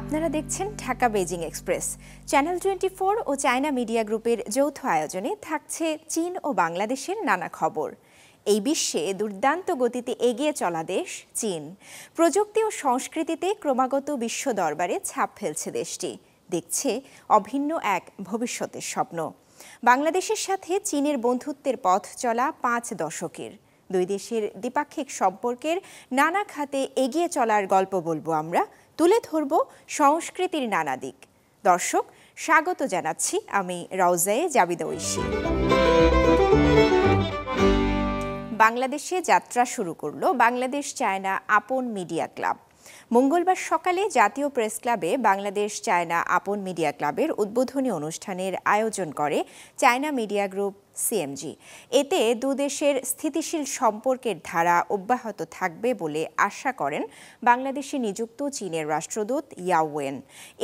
আপনারা দেখছেন Dhaka Beijing express. Channel 24 ও China media গ্রুপের যৌথ আয়োজনে থাকছে চীন ও বাংলাদেশের নানা খবর। এই বিশ্বে দুর্দান্ত গতিতে এগিয়ে চলা দেশ চীন। প্রযুক্তি ও সংস্কৃতিতে ক্রমাগত বিশ্ব দরবারে ছাপ ফেলছে দেশটি। দেখছে অভিন্ন এক ভবিষ্যতের স্বপ্ন। বাংলাদেশের সাথে চীনের বন্ধুত্বের পথ চলা 5 দশকের। দুই দেশের দ্বিপাক্ষিক সম্পর্কের নানা খাতে এগিয়ে চলার গল্প বলবো আমরা, তুলে ধরব সংস্কৃতির নানা দিক। দর্শক, স্বাগত জানাচ্ছি আমি রাউজায়ে জাবিদা ঐশী। বাংলাদেশে যাত্রা শুরু করলো বাংলাদেশ চায়না আপন মিডিয়া ক্লাব। মঙ্গলবার সকালে জাতীয় প্রেস ক্লাবে বাংলাদেশ চায়না আপন মিডিয়া ক্লাবের উদ্বোধনী অনুষ্ঠানের আয়োজন করে চায়না মিডিয়া গ্রুপ সিএমজি। এতে দুদেশের স্থিতিশীল সম্পর্কের ধারা অব্যাহত থাকবে বলে আশা করেন বাংলাদেশে নিযুক্ত চীনের রাষ্ট্রদূত ইয়াও ওয়েন।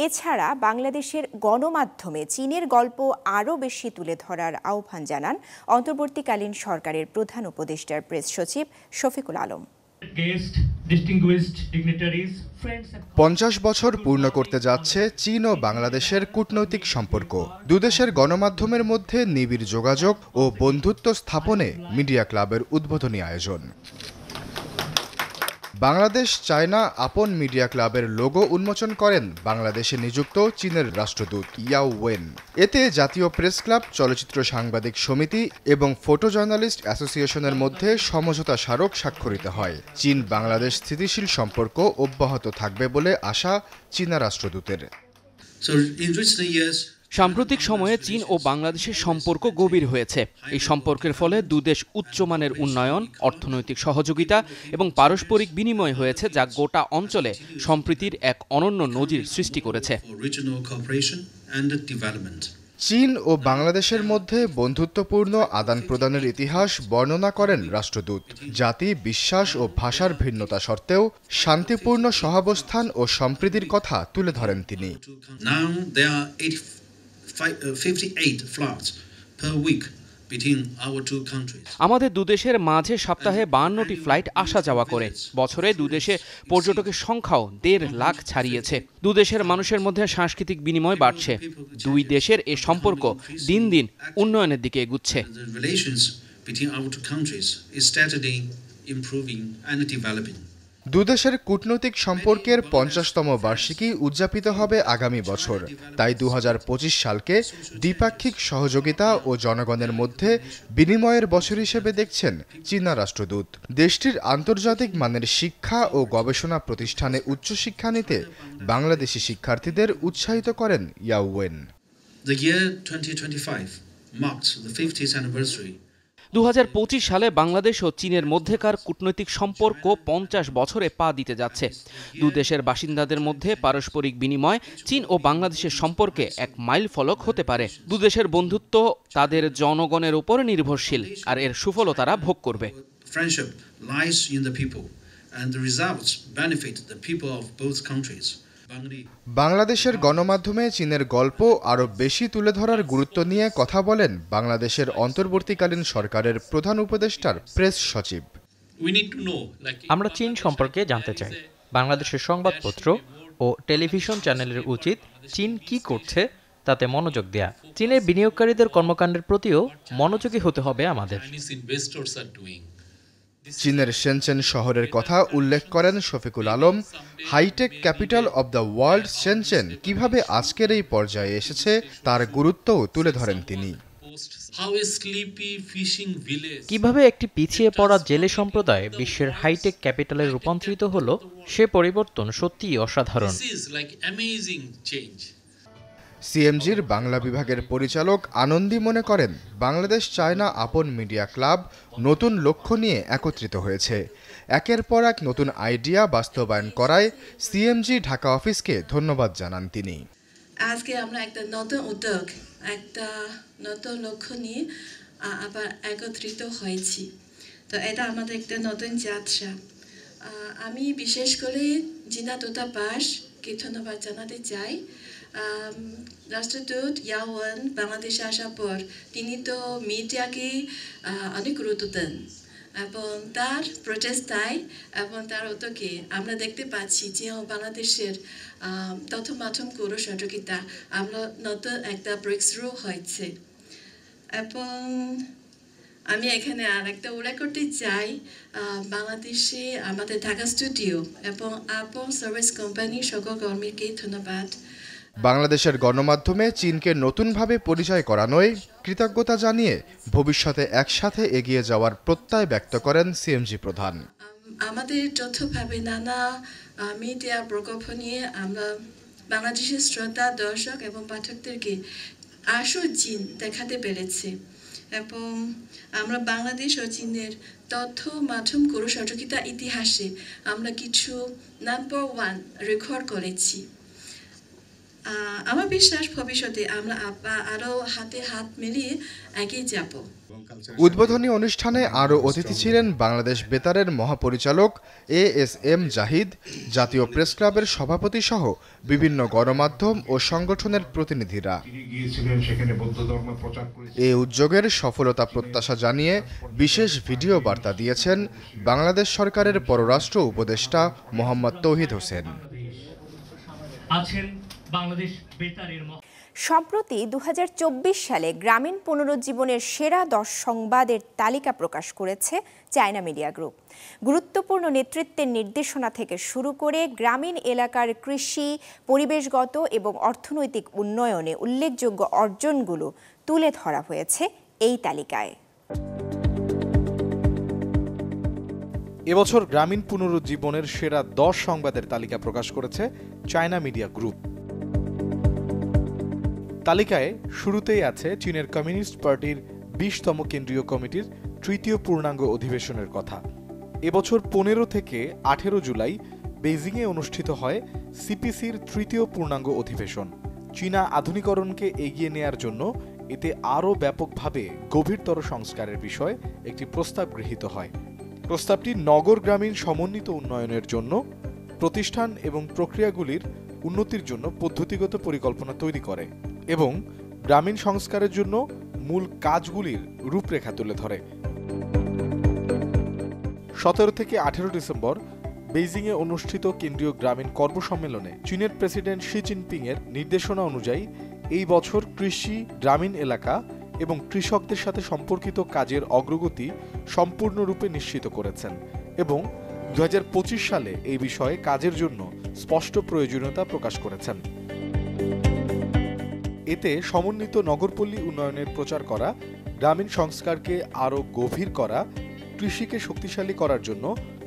এছাড়া বাংলাদেশের গণমাধ্যমে চীনের গল্প আরও বেশি তুলে ধরার আহ্বান জানান অন্তর্বর্তীকালীন সরকারের প্রধান উপদেষ্টার প্রেস সচিব শফিকুল আলম। 50 বছর পূর্ণ করতে যাচ্ছে চীন ও বাংলাদেশের কূটনৈতিক সম্পর্ক। দুদেশের গণমাধ্যমের মধ্যে নিবিড় যোগাযোগ ও বন্ধুত্ব স্থাপনে মিডিয়া ক্লাবের উদ্বোধনী আয়োজন। বাংলাদেশ চায়না আপন মিডিয়া ক্লাবের লোগো উন্মোচন করেন বাংলাদেশে নিযুক্ত চীনের রাষ্ট্রদূত ইয়াও ওয়েন। এতে জাতীয় প্রেস ক্লাব, চলচ্চিত্র সাংবাদিক সমিতি এবং ফটো জার্নালিস্ট অ্যাসোসিয়েশনের মধ্যে সমঝোতা স্মারক স্বাক্ষরিত হয়। চীন বাংলাদেশ স্থিতিশীল সম্পর্ক অব্যাহত থাকবে বলে আশা চীনা রাষ্ট্রদূতের। সাম্প্রতিক সময়ে চীন ও বাংলাদেশের সম্পর্ক গভীর হয়েছে। এই সম্পর্কের ফলে দুদেশ উচ্চমানের উন্নয়ন, অর্থনৈতিক সহযোগিতা এবং পারস্পরিক বিনিময় হয়েছে, যা গোটা অঞ্চলে সম্প্রীতির এক অনন্য নজির সৃষ্টি করেছে। চীন ও বাংলাদেশের মধ্যে বন্ধুত্বপূর্ণ আদান প্রদানের ইতিহাস বর্ণনা করেন রাষ্ট্রদূত। জাতি, বিশ্বাস ও ভাষার ভিন্নতা সত্ত্বেও শান্তিপূর্ণ সহাবস্থান ও সম্প্রীতির কথা তুলে ধরেন তিনি। আমাদের দুদেশের মাঝে সপ্তাহে 52টি ফ্লাইট আসা যাওয়া করে। বছরে দুদেশে পর্যটকের সংখ্যাও 1.5 লাখ ছাড়িয়েছে। দুদেশের মানুষের মধ্যে সাংস্কৃতিক বিনিময় বাড়ছে। দুই দেশের এ সম্পর্ক দিন দিন উন্নয়নের দিকে এগুচ্ছে। দুদেশের কূটনৈতিক সম্পর্কের 50তম বার্ষিকী উদযাপিত হবে আগামী বছর। তাই 2025 সালকে দ্বিপাক্ষিক সহযোগিতা ও জনগণের মধ্যে বিনিময়ের বছর হিসেবে দেখছেন চীনা রাষ্ট্রদূত। দেশটির আন্তর্জাতিক মানের শিক্ষা ও গবেষণা প্রতিষ্ঠানে উচ্চশিক্ষা নিতে বাংলাদেশি শিক্ষার্থীদের উৎসাহিত করেন ইয়াও ওয়েন। 2025 সালে বাংলাদেশ ও চীনের মধ্যেকার কূটনৈতিক সম্পর্ক 50 বছরে পা দিতে যাচ্ছে। দুদেশের বাসিন্দাদের মধ্যে পারস্পরিক বিনিময় চীন ও বাংলাদেশের সম্পর্কে এক মাইল ফলক হতে পারে। দুদেশের বন্ধুত্ব তাদের জনগণের উপর নির্ভরশীল, আর এর সুফলও তারা ভোগ করবে। বাংলাদেশের গণমাধ্যমে চীনের গল্প আরও বেশি তুলে ধরার গুরুত্ব নিয়ে কথা বলেন বাংলাদেশের অন্তর্বর্তীকালীন সরকারের প্রধান উপদেষ্টার প্রেস সচিব। আমরা চীন সম্পর্কে জানতে চাই। বাংলাদেশের সংবাদপত্র ও টেলিভিশন চ্যানেলের উচিত চীন কি করছে তাতে মনোযোগ দেয়া। চীনের বিনিয়োগকারীদের কর্মকাণ্ডের প্রতিও মনোযোগী হতে হবে আমাদের। চীনের শেনচেন শহরের কথা উল্লেখ করেন Shafiqul Alam. Hi tech capital of the world Shenzhen কিভাবে আজকের এই পর্যায়ে এসেছে তার গুরুত্বও তুলে ধরেন তিনি। কিভাবে একটি পিছিয়ে পড়া জেলে সম্প্রদায় বিশ্বের হাইটেক ক্যাপিটালে রূপান্তরিত হলো, সে পরিবর্তন সত্যিই অসাধারণ। সিএমজির বাংলা বিভাগের পরিচালক আনন্দী মনে করেন বাংলাদেশ চায়না আপন মিডিয়া ক্লাব নতুন লক্ষ্য নিয়ে একত্রিত হয়েছে। একের পর এক নতুন আইডিয়া বাস্তবায়ন করায় সিএমজি ঢাকা অফিসকে ধন্যবাদ জানান তিনি। আজকে আমরা একটা নতুন উদ্যোগ, একটা নতুন লক্ষ্য নিয়ে আবার একত্রিত হয়েছি। তো এটা আমাদের একটা নতুন যাত্রা। আমি বিশেষ করে চীনা দূতাবাসকে ধন্যবাদ জানাতে চাই। রাষ্ট্রদূত ইয়াও ওয়েন বাংলাদেশে আসার পর তিনি তো মিডিয়াকে অনেক গুরুত্ব দেন। এবং তার প্রচেষ্টায় এবং তার উদ্যোগে আমরা দেখতে পাচ্ছি যে বাংলাদেশের তথ্য মাধ্যম গৌর সহযোগিতা আমরা নতুন একটা ব্রেকথ্রু হয়েছে। এবং আমি এখানে আর একটা উল্লেখ করতে চাই, বাংলাদেশে আমাদের ঢাকা স্টুডিও এবং আপন সার্ভিস কোম্পানি সকল কর্মীকে ধন্যবাদ। বাংলাদেশের গণমাধ্যমে চীনকে নতুনভাবে পরিচয় করানোয় কৃতজ্ঞতা জানিয়ে ভবিষ্যতে একসাথে এগিয়ে যাওয়ার প্রত্যয় ব্যক্ত করেন সিএমজি প্রধান। আমাদের যৌথভাবে নানা মিডিয়া প্রকল্প নিয়ে আমরা বাংলাদেশের শ্রোতা, দর্শক এবং পাঠকদেরকে আসল চীন দেখাতে পেরেছি এবং আমরা বাংলাদেশ ও চীনের তথ্য মাধ্যম গৌর সহযোগিতা ইতিহাসে আমরা কিছু নাম্বার 1 রেকর্ড করেছি। আমার বিশ্বাস ভবিষ্যতে আমরা আরও হাতে হাত মিলিয়ে এগিয়ে যাব। উদ্বোধনী অনুষ্ঠানে আরও অতিথি ছিলেন বাংলাদেশ বেতারের মহাপরিচালক ASM জাহিদ, জাতীয় প্রেস ক্লাবের সভাপতি সহ বিভিন্ন গণমাধ্যম ও সংগঠনের প্রতিনিধিরা। এই উদ্যোগের সফলতা প্রত্যাশা জানিয়ে বিশেষ ভিডিও বার্তা দিয়েছেন বাংলাদেশ সরকারের পররাষ্ট্র উপদেষ্টা মোহাম্মদ তৌহিদ হোসেন। সম্প্রতি 2024 সালে গ্রামীণ পুনরুজ্জীবনের সেরা 10 সংবাদের তালিকা প্রকাশ করেছে চায়না মিডিয়া গ্রুপ। গুরুত্বপূর্ণ নেতৃত্বের নির্দেশনা থেকে শুরু করে গ্রামীণ এলাকার কৃষি, পরিবেশগত এবং অর্থনৈতিক উন্নয়নে উল্লেখযোগ্য অর্জনগুলো তুলে ধরা হয়েছে এই তালিকায়। এবছর গ্রামীণ পুনরুজ্জীবনের সেরা 10 সংবাদের তালিকা প্রকাশ করেছে চায়না মিডিয়া গ্রুপ। তালিকায় শুরুতেই আছে চীনের কমিউনিস্ট পার্টির 20তম কেন্দ্রীয় কমিটির তৃতীয় পূর্ণাঙ্গ অধিবেশনের কথা। এবছর 15 থেকে 18 জুলাই বেইজিংয়ে অনুষ্ঠিত হয় সিপিসির তৃতীয় পূর্ণাঙ্গ অধিবেশন। চীনা আধুনিকরণকে এগিয়ে নেয়ার জন্য এতে আরও ব্যাপকভাবে গভীরতর সংস্কারের বিষয়ে একটি প্রস্তাব গৃহীত হয়। প্রস্তাবটি নগর গ্রামীণ সমন্বিত উন্নয়নের জন্য প্রতিষ্ঠান এবং প্রক্রিয়াগুলির উন্নতির জন্য পদ্ধতিগত পরিকল্পনা তৈরি করে এবং গ্রামীণ সংস্কারের জন্য মূল কাজগুলির রূপরেখা তুলে ধরে। 17 থেকে 18 ডিসেম্বর বেইজিংয়ে অনুষ্ঠিত কেন্দ্রীয় গ্রামীণ কর্মসম্মেলনে চীনের প্রেসিডেন্ট শি জিনপিং এর নির্দেশনা অনুযায়ী এই বছর কৃষি, গ্রামীণ এলাকা এবং কৃষকদের সাথে সম্পর্কিত কাজের অগ্রগতি সম্পূর্ণরূপে নিশ্চিত করেছেন এবং 2025 সালে এই বিষয়ে কাজের জন্য স্পষ্ট প্রয়োজনীয়তা প্রকাশ করেছেন। এতে সমন্বিত নগরপল্লী উন্নয়নের প্রচার করা, গ্রামীণ সংস্কারকে আরও গভীর করা, কৃষিকে শক্তিশালী করার জন্য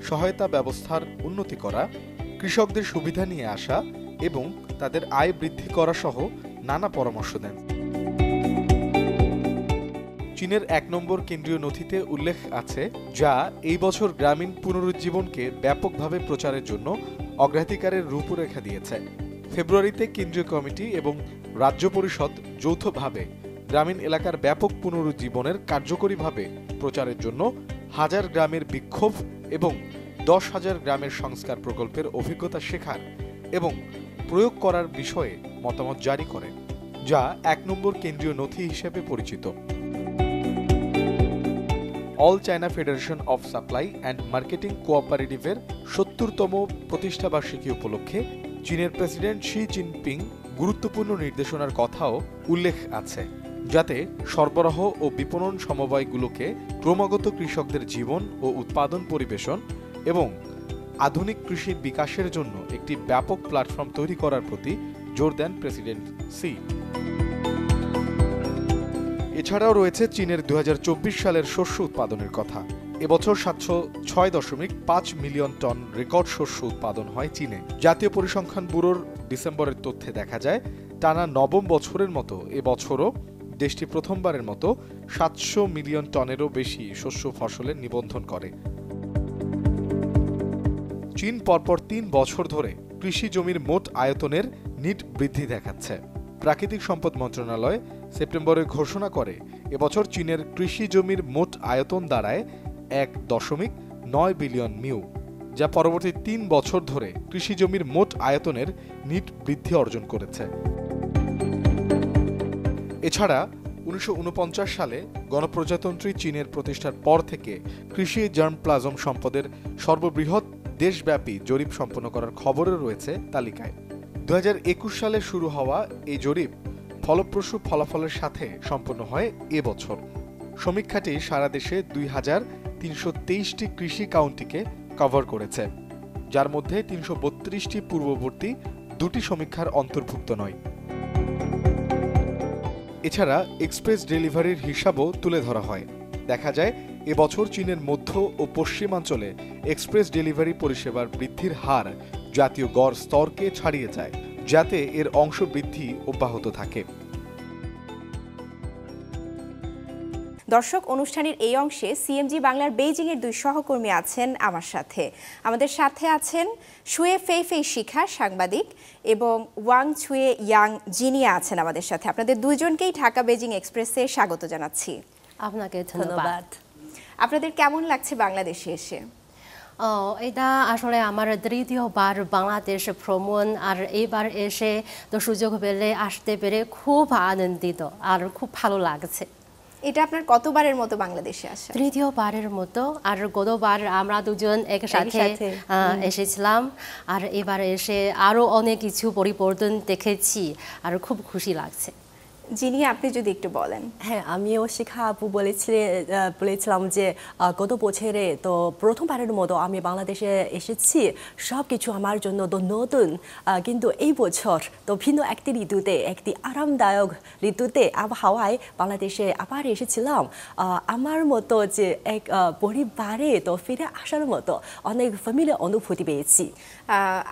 সহায়তা ব্যবস্থার উন্নতি করা, কৃষকদের সুবিধা নিয়ে আসা এবং তাদের আয় বৃদ্ধি করা সহ নানা পরামর্শ দেন। চীনের 1 নম্বর কেন্দ্রীয় নথিতে উল্লেখ আছে, যা এই বছর গ্রামীণ পুনরুজ্জীবনকে ব্যাপকভাবে প্রচারের জন্য অগ্রাধিকারের রূপরেখা দিয়েছে। ফেব্রুয়ারিতে কেন্দ্রীয় কমিটি এবং রাজ্য পরিষদ যৌথভাবে গ্রামীণ এলাকার ব্যাপক পুনরুজ্জীবনের কার্যকরীভাবে প্রচারের জন্য 1000 গ্রামের বিক্ষোভ এবং 10,000 গ্রামের সংস্কার প্রকল্পের অভিজ্ঞতা শেখার এবং প্রয়োগ করার বিষয়ে মতামত জারি করে, যা 1 নম্বর কেন্দ্রীয় নথি হিসেবে পরিচিত। All China Federation of Supply and Marketing কোঅপারেটিভের 70তম প্রতিষ্ঠাবার্ষিকী উপলক্ষে চীনের প্রেসিডেন্ট শি জিনপিং গুরুত্বপূর্ণ নির্দেশনার কথাও উল্লেখ আছে, যাতে সরবরাহ ও বিপণন সমবায়গুলোকে ক্রমাগত কৃষকদের জীবন ও উৎপাদন পরিবেশন এবং আধুনিক কৃষির বিকাশের জন্য একটি ব্যাপক প্ল্যাটফর্ম তৈরি করার প্রতি জোর দেন প্রেসিডেন্ট সি। এছাড়াও রয়েছে চীনের 2024 সালের শস্য উৎপাদনের কথা। এবছর 706.5 মিলিয়ন টন রেকর্ড শস্য উৎপাদন হয় চীনে। জাতীয় পরিসংখ্যান ব্যুরোর ডিসেম্বরের তথ্যে দেখা যায়, টানা 9ম বছরের মতো এবছরও দেশটি প্রথমবারের মতো 700 মিলিয়ন টনেরও বেশি শস্য ফসলের নিবন্ধন করে। চীন পরপর 3 বছর ধরে কৃষি জমির মোট আয়তনের নিট বৃদ্ধি দেখাচ্ছে। প্রাকৃতিক সম্পদ মন্ত্রণালয় সেপ্টেম্বরে ঘোষণা করে, এবছর চীনের কৃষি জমির মোট আয়তন দাঁড়ায় 1.9 বিলিয়ন মিউ, যা পরবর্তী 3 বছর ধরে কৃষি জমির মোট আয়তনের নিট বৃদ্ধি অর্জন করেছে। এছাড়া 1949 সালে গণপ্রজাতন্ত্রী চীনের প্রতিষ্ঠার পর থেকে কৃষি জার্মপ্লাজম সম্পদের সর্ববৃহৎ দেশব্যাপী জরিপ সম্পন্ন করার খবরও রয়েছে তালিকায়। 2021 সালে শুরু হওয়া এই জরিপ ফলপ্রসূ ফলাফলের সাথে সম্পন্ন হয় এবছর। সমীক্ষাটি সারা দেশে 2323টি কৃষি কাউন্টিকে কভার করেছে, যার মধ্যে 332টি পূর্ববর্তী 2টি সমীক্ষার অন্তর্ভুক্ত নয়। এছাড়া এক্সপ্রেস ডেলিভারির হিসাবও তুলে ধরা হয়। দেখা যায় এবছর চীনের মধ্য ও পশ্চিমাঞ্চলে এক্সপ্রেস ডেলিভারি পরিষেবার বৃদ্ধির হার জাতীয় গড় স্তরকে ছাড়িয়ে যায়, যাতে এর অংশ বৃদ্ধি অব্যাহত থাকে। দর্শক, অনুষ্ঠানের এই অংশে সিএমজি বাংলার বেইজিংয়ের 2 সহকর্মী আছেন আমার সাথে। আমাদের সাথে আছেন শুয়ে ফেইফেই শিখা, সাংবাদিক, এবং ওয়াং ছুয়ে ইয়াং জিনিয়া আছেন আমাদের সাথে। আপনাদের দুইজনকেই ঢাকা বেইজিং এক্সপ্রেসে স্বাগত জানাচ্ছি। আপনাকে ধন্যবাদ। আপনাদের কেমন লাগছে বাংলাদেশে এসে? এটা আসলে আমার তৃতীয়বার বাংলাদেশ ভ্রমণ, আর এবার এসে তো সুযোগ পেলে আসতে পেরে খুব আনন্দিত আর খুব ভালো লাগছে। এটা আপনার কতবারের মতো বাংলাদেশে আসা? তৃতীয়বারের মতো। আর গতবার আমরা দুজন একসাথে এসেছিলাম, আর এবার এসে আরো অনেক কিছু পরিবর্তন দেখেছি আর খুব খুশি লাগছে। যিনি আপনি যদি একটু বলেন। হ্যাঁ, আমিও শিখা আপু বলেছিলাম যে গত বছরে তো প্রথমবারের মতো আমি বাংলাদেশে এসেছি। সব কিছু আমার জন্য তো নতুন, কিন্তু এই বছর তো ভিন্ন একটি ঋতুতে, একটি আরামদায়ক ঋতুতে আবহাওয়ায় বাংলাদেশে আবার এসেছিলাম। আমার মতো যে এক পরিবারে তো ফিরে আসার মতো অনেক ফ্যামিলি অনুভূতি পেয়েছি।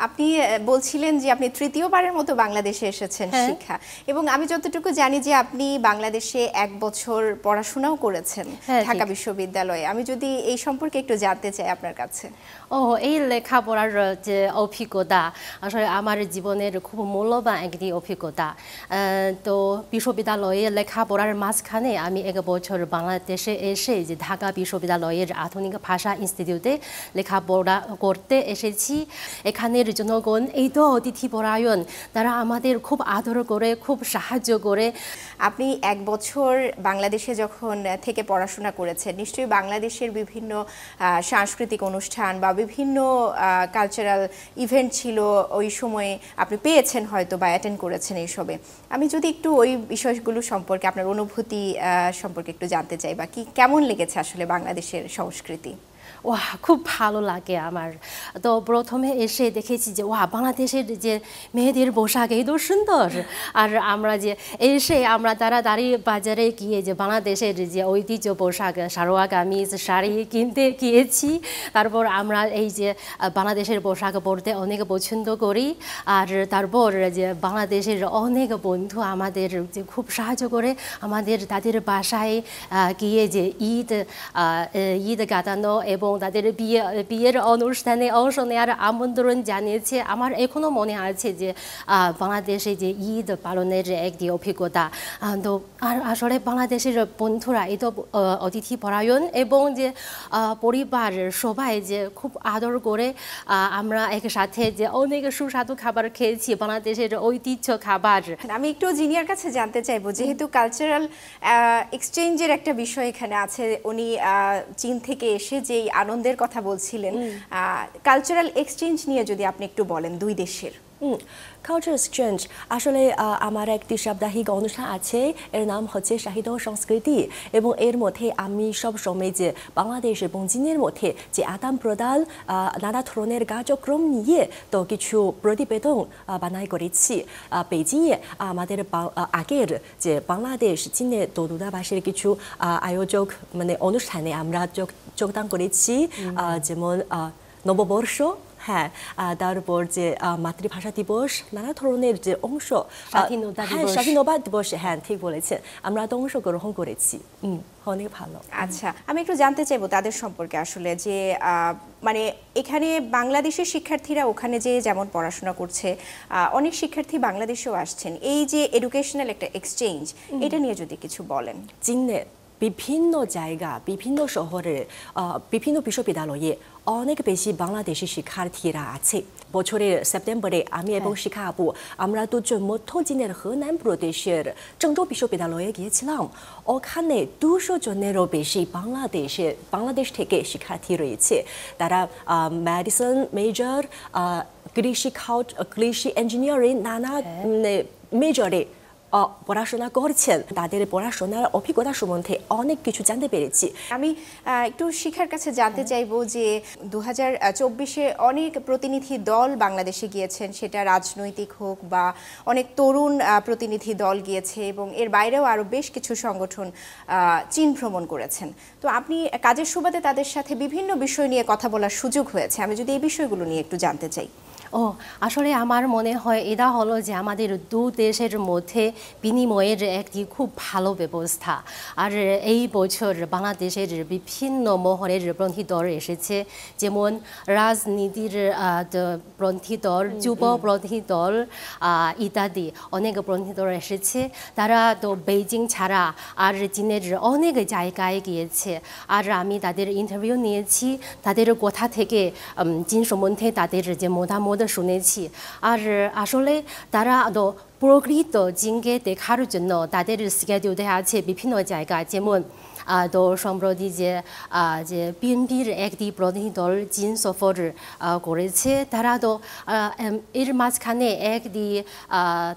আপনি বলছিলেন যে আপনি তৃতীয়বারের মতো বাংলাদেশে এসেছেন শিখা, এবং আমি যতটুকু জানি যে আপনি বাংলাদেশে 1 বছর পড়াশোনাও করেছেন ঢাকা বিশ্ববিদ্যালয়ে। আমি যদি এই সম্পর্কে একটু জানতে চাই আপনার কাছে। এই লেখাপড়ার যে অভিজ্ঞতা আসলে আমার জীবনের খুব মূল্যবান একটি অভিজ্ঞতা। তো বিশ্ববিদ্যালয়ে লেখাপড়ার মাঝখানে আমি 1 বছর বাংলাদেশে এসে যে ঢাকা বিশ্ববিদ্যালয়ের আধুনিক ভাষা ইনস্টিটিউটে লেখাপড়া করতে এসেছি। এখানের জনগণ এই তো অতিথিপরায়ণ, তারা আমাদের খুব আদর করে, খুব সাহায্য করে। আপনি 1 বছর বাংলাদেশে যখন থেকে পড়াশোনা করেছেন, নিশ্চয়ই বাংলাদেশের বিভিন্ন সাংস্কৃতিক অনুষ্ঠান বা বিভিন্ন কালচারাল ইভেন্ট ছিল ওই সময়ে আপনি পেয়েছেন হয়তো বা অ্যাটেন্ড করেছেন এইসবে। আমি যদি একটু ওই বিষয়গুলো সম্পর্কে আপনার অনুভূতি সম্পর্কে একটু জানতে চাই, বা কি কেমন লেগেছে আসলে বাংলাদেশের সংস্কৃতি? খুব ভালো লাগে আমার। তো প্রথমে এসে দেখেছি যে বাংলাদেশের যে মেয়েদের পোশাক এই তো সুন্দর। আর আমরা যে এসে আমরা তাড়াতাড়ি বাজারে গিয়ে যে বাংলাদেশের যে ঐতিহ্য পোশাক সালোয়ার কামিজ, শাড়ি কিনতে গিয়েছি। তারপর আমরা এই যে বাংলাদেশের পোশাক পরতে অনেক পছন্দ করি। আর তারপর যে বাংলাদেশের অনেক বন্ধু আমাদের যে খুব সাহায্য করে, আমাদের তাদের বাসায় গিয়ে যে ঈদ কাটানো এবং তাদের বিয়ের অনুষ্ঠানে অংশ নেওয়ার আমন্ত্রণ জানিয়েছে। আমার এখনো মনে আছে যে বাংলাদেশে যে ঈদ পালনের একটি অভিজ্ঞতা। তো আর আসলে বাংলাদেশের বন্ধুরা এই তো অতিথিপরায়ণ, এবং যে পরিবার সবাই যে খুব আদর করে আমরা একসাথে যে অনেক সুস্বাদু খাবার খেয়েছি, বাংলাদেশের ঐতিহ্য খাবার। আমি একটু জিনিয়ার কাছে জানতে চাইবো, যেহেতু কালচারাল এক্সচেঞ্জের একটা বিষয় এখানে আছে, উনি চীন থেকে এসে যেই আনন্দের কথা বলছিলেন, কালচারাল এক্সচেঞ্জ নিয়ে যদি আপনি একটু বলেন 2 দেশের। কালচার এক্সচেঞ্জ আসলে আমার একটি সাপ্তাহিক অনুষ্ঠান আছে, এর নাম হচ্ছে সাহিত্য সংস্কৃতি, এবং এর মধ্যে আমি সব সময় যে বাংলাদেশ এবং চীনের মধ্যে যে আদান প্রদান নানা ধরনের কার্যক্রম নিয়ে তো কিছু প্রতিবেদন বানাই করেছি। বেইজিংয়ে আমাদের আগের যে বাংলাদেশ চীনের দূতাবাসের কিছু আয়োজক অনুষ্ঠানে আমরা যোগদান করেছি, যেমন নববর্ষ, হ্যাঁ, তারপর যে মাতৃভাষা দিবস, নানা ধরনের যে অংশ, স্বাধীনতা দিবস, হ্যাঁ ঠিক বলেছেন, আমরা তো অংশগ্রহণ করেছি। অনেক ভালো। আচ্ছা, আমি একটু জানতে চাইবো তাদের সম্পর্কে আসলে, যে মানে এখানে বাংলাদেশের শিক্ষার্থীরা ওখানে যে যেমন পড়াশোনা করছে, অনেক শিক্ষার্থী বাংলাদেশেও আসছেন, এই যে এডুকেশনাল একটা এক্সচেঞ্জ, এটা নিয়ে যদি কিছু বলেন। চীনের বিভিন্ন জায়গা, বিভিন্ন শহরে, বিভিন্ন বিশ্ববিদ্যালয়ে অনেক বেশি বাংলাদেশি শিক্ষার্থীরা আছে। বছরের সেপ্টেম্বরে আমি এবং শিখা আপু আমরা দুজন মধ্য চীনের হেনান প্রদেশের郑州 বিশ্ববিদ্যালয়ে গিয়েছিলাম। ওখানে 200 জনেরও বেশি বাংলাদেশ থেকে শিক্ষার্থী রয়েছে। তারা মেডিসিন মেজর, কৃষি ইঞ্জিনিয়ারিং নানা মেজরে পড়াশোনা করছেন। তাদের পড়াশোনার অভিজ্ঞতা সম্বন্ধে অনেক কিছু জানতে পেরেছি। আমি একটু শিখার কাছে জানতে চাইবো যে 2024-এ অনেক প্রতিনিধি দল বাংলাদেশে গিয়েছেন, সেটা রাজনৈতিক হোক বা অনেক তরুণ প্রতিনিধি দল গিয়েছে এবং এর বাইরেও আরও বেশ কিছু সংগঠন চীন ভ্রমণ করেছেন। তো আপনি কাজের সুবাদে তাদের সাথে বিভিন্ন বিষয় নিয়ে কথা বলার সুযোগ হয়েছে, আমি যদি এই বিষয়গুলো নিয়ে একটু জানতে চাই। আসলে আমার মনে হয় এটা হলো যে আমাদের দু দেশের মধ্যে বিনিময়ের একটি খুব ভালো ব্যবস্থা। আর এই বছর বাংলাদেশের বিভিন্ন মহলের প্রতিনিধি দল এসেছে, যেমন রাজনীতির প্রতিনিধি দল, যুব প্রতিনিধি দল ইত্যাদি অনেক প্রতিনিধি দল এসেছে। তারা তো বেইজিং ছাড়া আর চীনের অনেক জায়গায় গিয়েছে। আর আমি তাদের ইন্টারভিউ নিয়েছি, তাদের কথা থেকে চীন সম্বন্ধে তাদের যে মতামত শুনেছি। আর আসলে তারা প্রকৃত চীনকে দেখার জন্য তাদের স্কেডিউল দেওয়া আছে বিভিন্ন জায়গায়, যেমন তো সম্প্রতি যে বিএনপির একটি প্রতিনিধি দল চীন সফর করেছে। তারা তো এর মাঝখানে একটি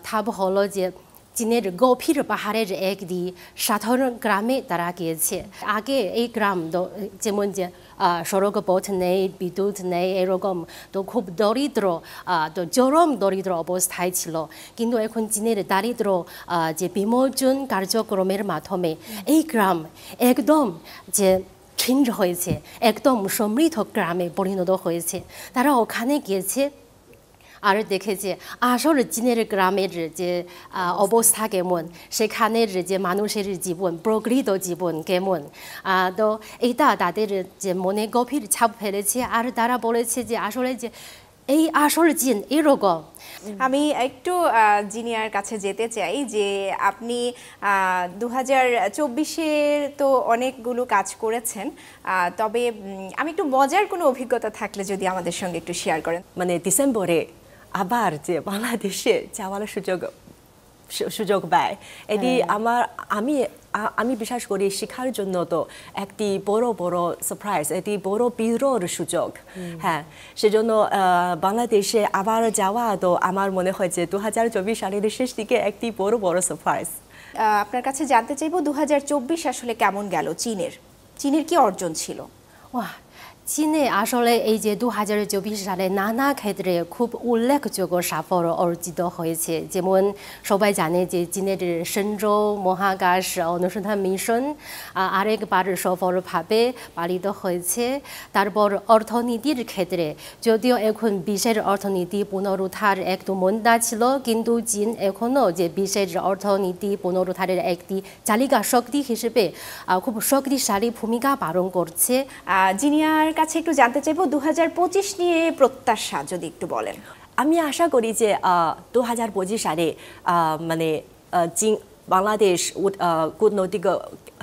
ধাপ হলো যে চীনের গভীর পাহাড়ের একটি সাধারণ গ্রামে তারা গিয়েছে। আগে এই গ্রাম যেমন যে সড়ক পথ নেই, বিদ্যুৎ নেই, এরকম তো খুব দরিদ্র, তো চরম দরিদ্র অবস্থায় ছিল। কিন্তু এখন চীনের দারিদ্র যে বিমোচন কার্যক্রমের মাধ্যমে এই গ্রাম একদম যে চেঞ্জ হয়েছে, একদম সমৃদ্ধ গ্রামে পরিণত হয়েছে। তারা ওখানে গিয়েছে আর দেখেছে আসল চীনের গ্রামের যে অবস্থা কেমন, সেখানের যে মানুষের জীবন, প্রকৃত জীবন কেমন। তো এটা তাদের যে মনে গভীর ছাপ ফেলেছে। আর তারা বলেছে যে আসলে যে এই আসল চীন এরকম। আমি একটু জিনিয়ার কাছে যেতে চাই যে আপনি 2024-এর তো অনেকগুলো কাজ করেছেন, তবে আমি একটু মজার কোনো অভিজ্ঞতা থাকলে যদি আমাদের সঙ্গে একটু শেয়ার করেন। মানে ডিসেম্বরে আবার যে বাংলাদেশে যাওয়ার সুযোগ পায়, এটি আমি বিশ্বাস করি শিক্ষার জন্য তো একটি বড় সারপ্রাইজ, এটি বড় বিরল সুযোগ। হ্যাঁ, সেজন্য বাংলাদেশে আবার যাওয়া তো আমার মনে হয় যে 2024 সালের শেষ দিকে একটি বড় সারপ্রাইজ। আপনার কাছে জানতে চাইবো 2024 আসলে কেমন গেল চীনের কি অর্জন ছিল? চীনে আসলে এই যে 2024 সালে নানা ক্ষেত্রে খুব উল্লেখযোগ্য সাফল্য অর্জিত হয়েছে। যেমন সবাই জানে যে চীনের সেনজৌ মহাকাশ অনুসন্ধান মিশন আরেকবার সফলভাবে পালিত হয়েছে। তারপর অর্থনীতির ক্ষেত্রে যদিও এখন বিশ্বের অর্থনীতি পুনরুদ্ধার একটু মন্দা ছিল, কিন্তু চীন এখনও যে বিশ্বের অর্থনীতি পুনরুদ্ধারের একটি চালিকা শক্তি হিসেবে খুব শক্তিশালী ভূমিকা পালন করছে। জিনিয়ার কাছে একটু জানতে চাইবো 2025 নিয়ে প্রত্যাশা যদি একটু বলেন। আমি আশা করি যে 2025 সালে মানে চীন বাংলাদেশ কূটনৈতিক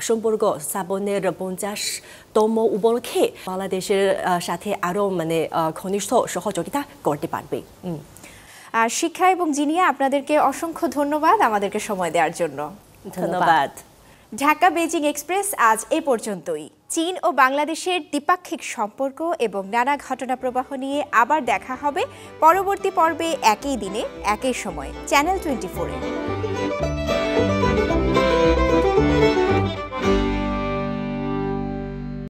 সম্পর্ক স্থাপনের 50তম উপলক্ষে বাংলাদেশের সাথে আরও মানে ঘনিষ্ঠ সহযোগিতা করতে পারবে। শিক্ষা এবং জিনিয়া, আপনাদেরকে অসংখ্য ধন্যবাদ আমাদেরকে সময় দেওয়ার জন্য। ধন্যবাদ। ঢাকা বেজিং এক্সপ্রেস আজ এ পর্যন্তই। চীন ও বাংলাদেশের দ্বিপাক্ষিক সম্পর্ক এবং নানা ঘটনা প্রবাহ নিয়ে আবার দেখা হবে পরবর্তী পর্বে, একই দিনে একই সময়ে চ্যানেল 24-এ।